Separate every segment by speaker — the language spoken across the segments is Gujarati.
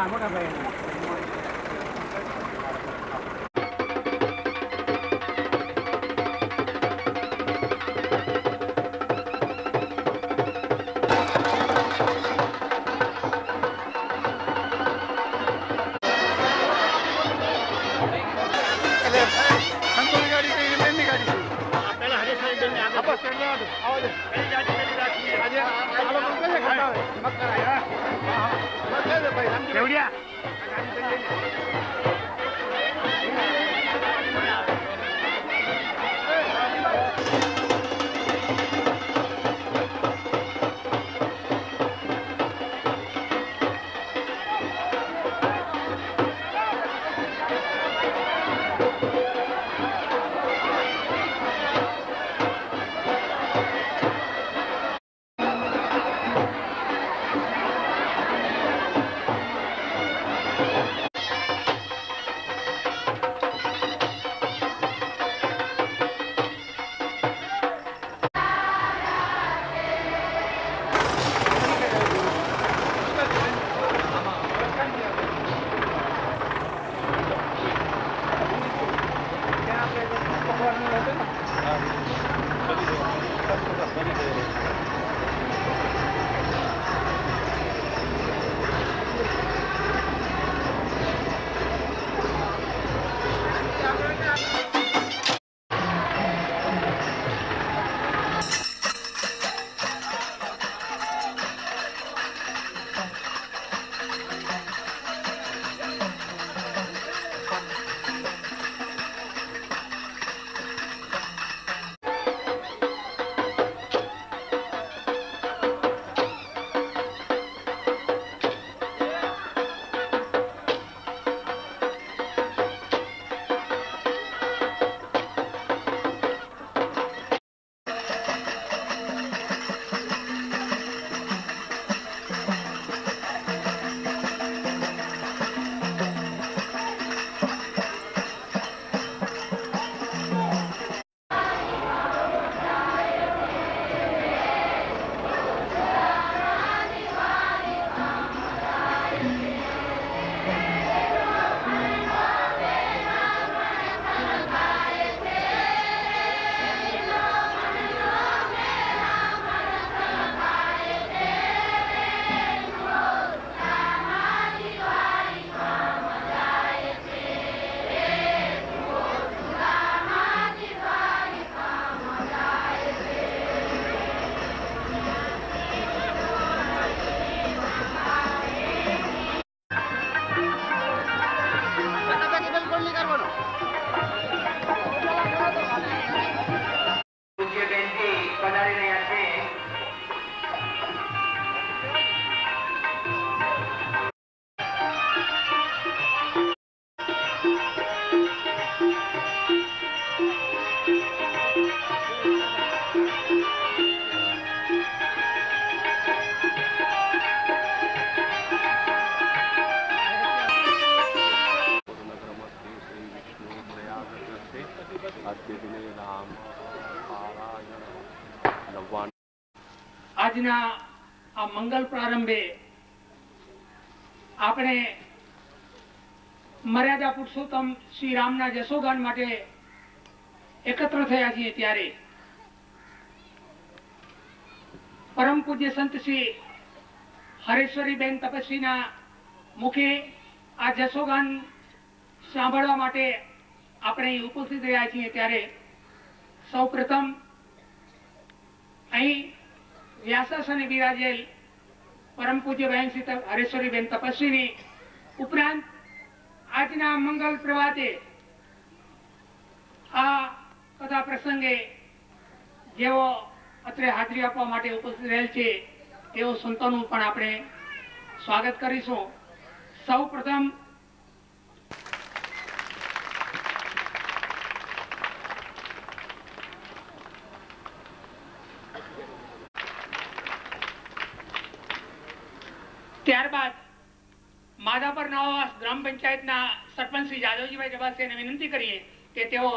Speaker 1: મોટા ભાઈ
Speaker 2: આજના આ મંગલ પ્રારંભે આપણે મર્યાદા પુરુષોત્તમ શ્રી રામના જસોગાન માટે એકત્ર થયા છીએ ત્યારે પરમ પૂજ્ય સંત શ્રી હરેશ્વરીબેન તપસ્વીના મુખે આ જસોગાન સાંભળવા માટે આપણે ઉપસ્થિત રહ્યા છીએ ત્યારે સૌપ્રથમ અહીં વ્યાસાસને બિરાજેલ પરમ પૂજ્ય બહેન શ્રી હરેશ્વરીબેન તપસ્વીની ઉપરાંત આજના મંગલ પ્રભાતે આ કથા પ્રસંગે જેઓ અત્રે હાજરી આપવા માટે ઉપસ્થિત રહેલ છે તેઓ સંતોનું પણ આપણે સ્વાગત કરીશું. સૌ પ્રથમ ત્યારબાદ માધાપર નવાવાસ ગ્રામ પંચાયતના સરપંચ શ્રી જાદવજીભાઈ જબાસિયાને વિનંતી કરીએ કે તેઓ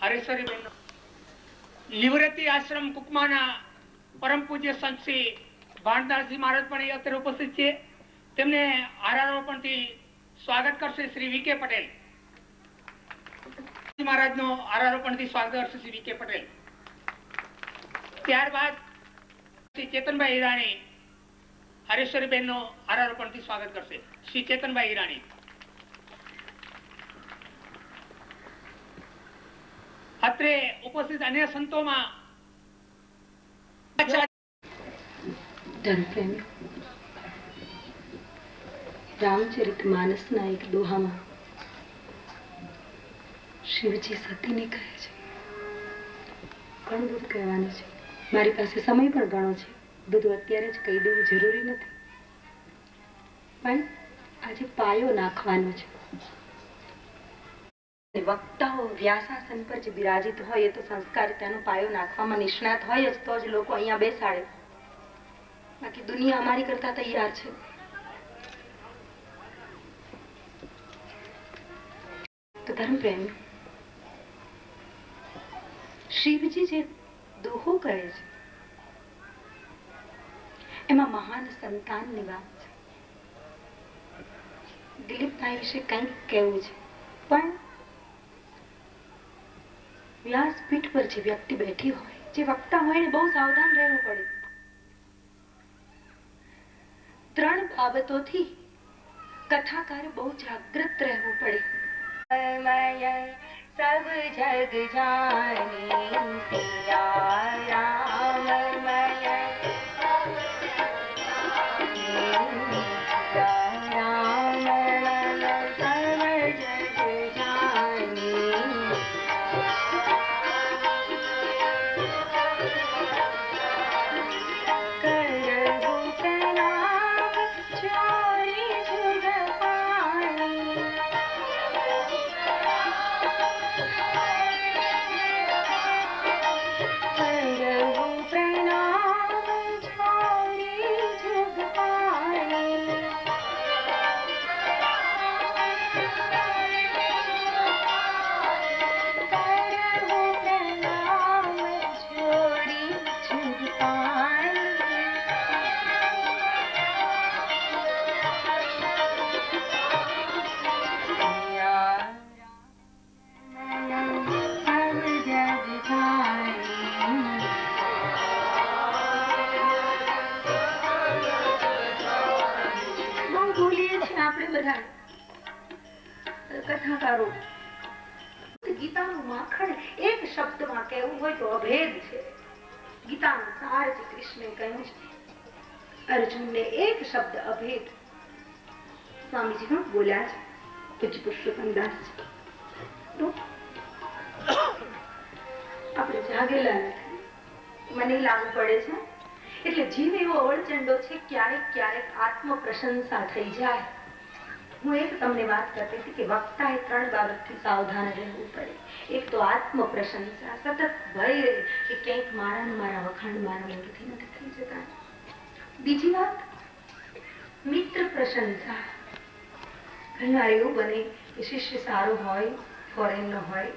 Speaker 2: હરેશ્વરીબેન નિવૃત્તિ આશ્રમ કુકમાના પરમ પૂજ્ય સંત શ્રી ભાણદાસજી મહારાજ પણ અત્યારે ઉપસ્થિત છે. તેમને હારારોપણથી સ્વાગત કરશે શ્રી વીકે પટેલ. મહારાજનો હારારોપણથી સ્વાગત કરશે શ્રી વીકે પટેલ. ત્યારબાદ શ્રી ચેતનભાઈ હિરાણી હરેશ્વરીબેન નો હારારોપણથી સ્વાગત કરશે શ્રી ચેતનભાઈ હિરાણી. અત્રે ઉપસ્થિત અન્ય સંતોમાં
Speaker 3: રામચરિતમાનસના એક દોહામાં શિવજી સતીને કહે છે, ઘણું બધું કહેવાનું છે, મારી પાસે સમય પણ ઘણો છે, બધું અત્યારે જ કહી દેવું જરૂરી નથી, પણ આજે પાયો નાખવાનો છે. વક્તાઓ વ્યાસાસન પર જે બિરાજિત હોય એ તો સંસ્કારિતાનો પાયો નાખવામાં નિષ્ણાત હોય જ, તો જ લોકો અહીંયા બેસાડે. બાકી દુનિયા અમારી કરતા તૈયાર છે. તો ધર્મ પ્રેમ શિવજી જે દોહો કહે છે એમાં મહાન સંતાનની વાત છે. દિલીપભાઈ વિશે કંઈક કહેવું છે, પણ વ્યાસપીઠ પર જે વ્યક્તિ બેઠી હોય, જે વક્તા હોય એને બહુ સાવધાન રહેવું પડે. 3 બાબતોથી કથાકાર બહુ જાગૃત રહેવું પડે. સબ જગ જાની સિયા રામમય કથાકારો. ગીતાનું માખણ એક શબ્દમાં કહેવું હોય તો અભેદ છે. ગીતાનું સાર જે કૃષ્ણે કહ્યું છે અર્જુનને એક શબ્દ અભેદ. સ્વામીજી પણ બોલ્યા છે, પૂજ્ય પુરુષોત્તમદાસ. તો આપણે જાગેલા નથી, મને લાગુ પડે છે. એટલે જીવ એવો અવળચંડો છે, ક્યારેક ક્યારેક આત્મ પ્રશંસા થઈ જાય. હું એક તમને વાત કરતી હતી કે વક્તાએ 3 બાબતથી સાવધાન રહેવું પડે. એક તો આત્મ પ્રશંસા, સતત ભય રહે કે ક્યાંક મારા વખાણ મારા મોઢેથી નથી થઈ જતા. બીજી વાત મિત્ર પ્રશંસા. ઘણીવાર એવું બને કે શિષ્ય સારો હોય, ફોરેનનો હોય,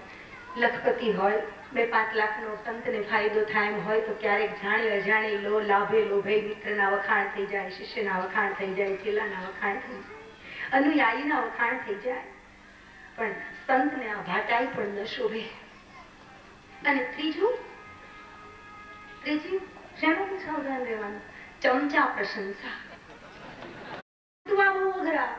Speaker 3: લખપતિ હોય, 2-5 લાખનો સંતને ફાયદો થાય એમ હોય, તો ક્યારેક જાણે અજાણે લાભે લોભે મિત્રના વખાણ થઈ જાય, શિષ્યના વખાણ થઈ જાય, ચેલાના વખાણ થઈ જાય, અનુયાયીના વખાણ થઈ જાય. પણ સંતને આ ભાટાઈ પણ ન શોભે. અને ત્રીજું શેનાથી સાવધાન રહેવાનું? ચમચા પ્રશંસા. બહુ અઘરા,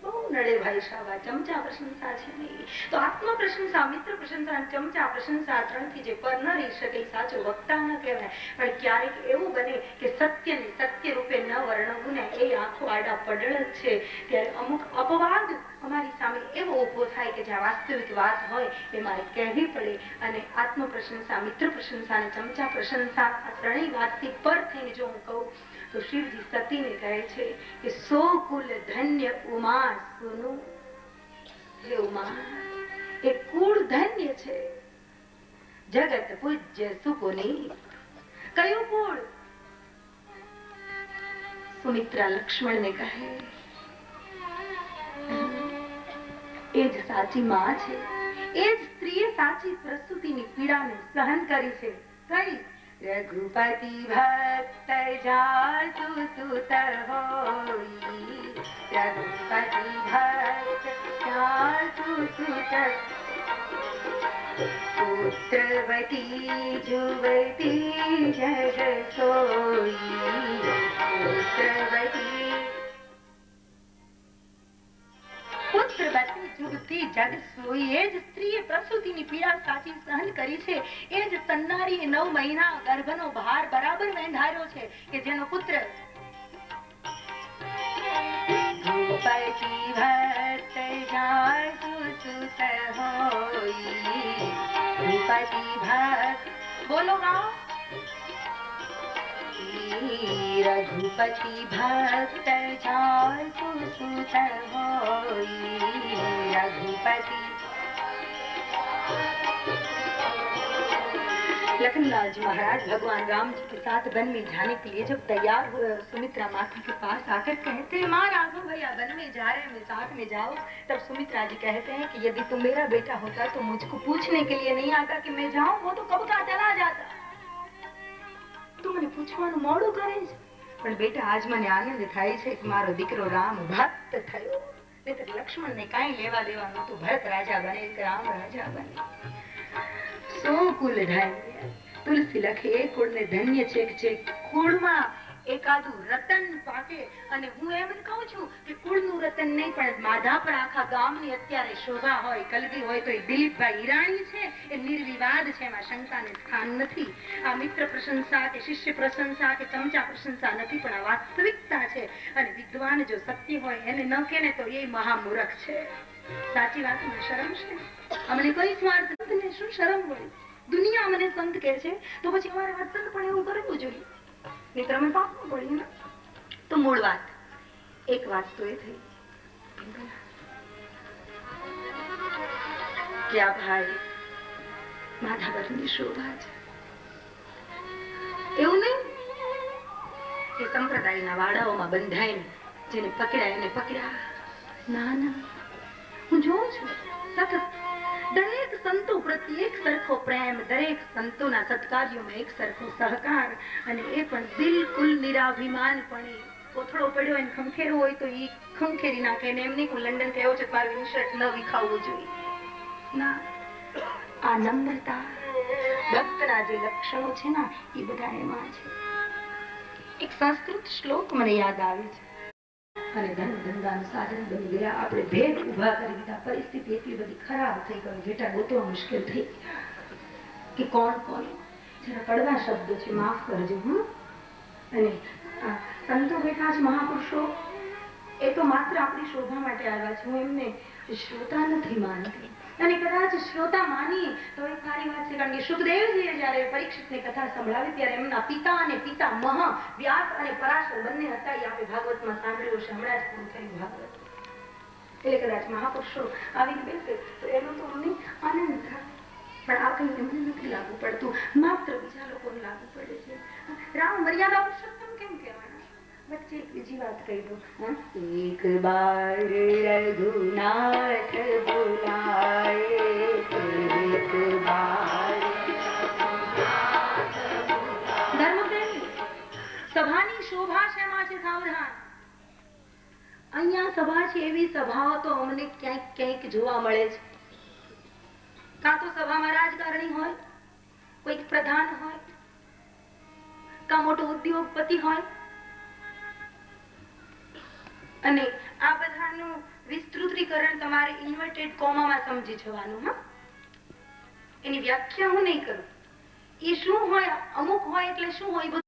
Speaker 3: બહુ નડે ભાઈ સાહેબ. ચમચા પ્રશંસા છે નહીં. તો આત્મ પ્રશંસા, મિત્ર પ્રશંસા અને ચમચા પ્રશંસા 3થી જે પર ન રહી શકે સાચો વક્તા ન કહેવાય. પણ ક્યારેક એવું બને કે સત્યને સત્ય રૂપે ન વર્ણવું ને એ આંખો આડા પડળ જ છે. ત્યારે અમુક અપવાદ અમારી સામે એવો ઉભો થાય કે જ્યાં વાસ્તવિક વાત હોય એ મારે કહેવી પડે. અને આત્મ પ્રશંસા, મિત્ર પ્રશંસા અને ચમચા પ્રશંસા આ 3 વાતથી પર થઈને જો હું કહું તો શિવજી સતીને કહે છે કે સો કુલ ધન્ય ઉમા સુનું. હે ઉમા, એ કુળ ધન્ય છે, જગત પૂજ્ય સુપુની. કયું કુળ? સુમિત્રા લક્ષ્મણને કહે એ જ સાચી માં છે, એ જ સ્ત્રીએ સાચી પ્રસૂતિની પીડાને સહન કરી છે. કઈ? રઘુપતિ ભક્ત જાસુ સુત હોઈ, રઘુપતિ ભક્ત જાસુ સુત, પુત્રવતી જુવતી જગ સોઈ, પુત્રવતી જુગતી જગ સોઈ. એ જ સ્ત્રીએ પ્રસૂતિની પીડા સાચી સહન કરી છે. એ જ તન્નારીએ 9 મહિના ગર્ભનો ભાર બરાબર વેંધાર્યો છે કે જેનો પુત્ર ભૂપતિ ભક્ત જાસુ સુત હોઈ, ભૂપતિ ભક્ત બોલો ગાઓ. રઘુપતિ ભક્ત જાસુ સુત હોઈ, रघुपति. लखनलाल जी महाराज भगवान राम जी के साथ वन में जाने के लिए जब तैयार हुए और सुमित्रा माता के पास आकर कहते हैं, माँ राघव भैया वन में जा रहे हैं, मैं साथ में जाओ. तब सुमित्रा जी कहते हैं कि यदि तुम मेरा बेटा होता तो मुझको पूछने के लिए नहीं आता कि मैं जाऊं, वो तो कब का चला जाता. तुमने पूछવાનું મોડું કરે છે, પણ બેટા આજ મને આનંદ થાય છે કે મારો દીકરો રામ ભક્ત થયો. નહીતર લક્ષ્મણ ને કાંઈ લેવા દેવા નહોતું. ભરત રાજા બને કે રામ રાજા બને. 100 કુલ ધાન્ય, તુલસી લખે એ કુળ ને ધન્ય છે કે જે કુળમાં એકાદું રતન પાકે. અને હું એમ કહું છું કે કુળનું રતન નહીં પણ માધા પર આખા ગામની અત્યારે શોભા હોય, કલગી હોય તો એ દિલીપભાઈ ઈરાણી છે. એ નિર્વિવાદ છે, એમાં શંકાને સ્થાન નથી. આ મિત્ર પ્રશંસા કે શિષ્ય પ્રશંસા કે ચમચા પ્રશંસા નથી, પણ આ વાસ્તવિકતા છે. અને વિદ્વાન જો સત્ય હોય એને ન કહે ને તો એ મહામૂર્ખ છે. સાચી વાતમાં શરમ છે. અમને કોઈ સ્વાર્થ નથી, શું શરમ હોય? દુનિયા મને સંત કહે છે તો પછી અમારે વર્તન પણ એવું કરવું જોઈએ, નહીતર અમે પાપમાં પડીએ ને. તો મૂળ વાત, એક વાત તો એ થઈ કે આ ભાઈ માધાપરની શોભા છે. એવું નહીં કે સંપ્રદાયના વાડાઓમાં બંધાઈને જેને પકડ્યા એને પકડ્યા. ના ના, હું જોઉં છું સતત દરેક સંતો પ્રત્યે એક સરખો પ્રેમ, દરેક સંતોના સત્કાર્યોમાં એક સરખો સહકાર, અને એ પણ બિલકુલ નિરાભિમાનપણે. કોથળો પડ્યો એને ખંખેરવો હોય તો એ ખંખેરી નાખે. એને એમ નહીં હું લંડન થયો છે મારું ઇન્શર્ટ ન વિખાવવું જોઈએ. ના, આ નમ્રતા ભક્તના જે લક્ષણો છે ને એ બધા એમાં છે. એક સંસ્કૃત શ્લોક મને યાદ આવે છે. અને ધન ધંધાનું સાધન બની ગયા. આપણે ભેદ ઉભા કરી દીધા. પરિસ્થિતિ એટલી બધી ખરાબ થઈ ગઈ, બેટા ગોતવા મુશ્કેલ થઈ કે કોણ કોણ. જરા કડવા શબ્દો છે, માફ કરજો. અને સંતો બેઠા છે મહાપુરુષો, એ તો માત્ર આપણી શોભા માટે આવ્યા છે. હું એમને શ્રોતા નથી માનતી. અને કદાચ શ્રોતા માનીએ તો એ સારી વાત છે. કારણ કે સુખદેવજીએ જયારે પરીક્ષિતને કથા સંભળાવી ત્યારે એમના પિતા અને પિતામહ વ્યાસ અને પરાશર બંને હતા. એ આપણે ભાગવતમાં સાંભળ્યું છે, હમણાં જ પૂરું થયું ભાગવત. એટલે કદાચ મહાપુરુષો આવીને બેસે તો એનો તો અમને આનંદ થાય. પણ આ કઈ એમને નથી લાગુ પડતું, માત્ર બીજા લોકોને લાગુ પડે છે. રામ મર્યાદા પુરુષોત્તમ કેમ કહેવાના? વચ્ચે એક બીજી વાત કહી દઉં. એક બાર રઘુનાથ બોલાય, એક બાર ધર્મપ્રેમી. સભાની શોભા શેમાં છે? સાવધાન. અહીંયા સભા છે, એવી સભાઓ તો અમને ક્યાંક ક્યાંક જોવા મળે છે. કાં તો સભામાં રાજકારણી હોય, કોઈક પ્રધાન હોય, કાં મોટો ઉદ્યોગપતિ હોય. અને આ બધાનું વિસ્તૃતીકરણ તમારે ઇન્વર્ટેડ કોમામાં સમજી જવાનું. એની વ્યાખ્યા હું નહીં કરું. એ શું હોય, અમુક હોય એટલે શું હોય, બધું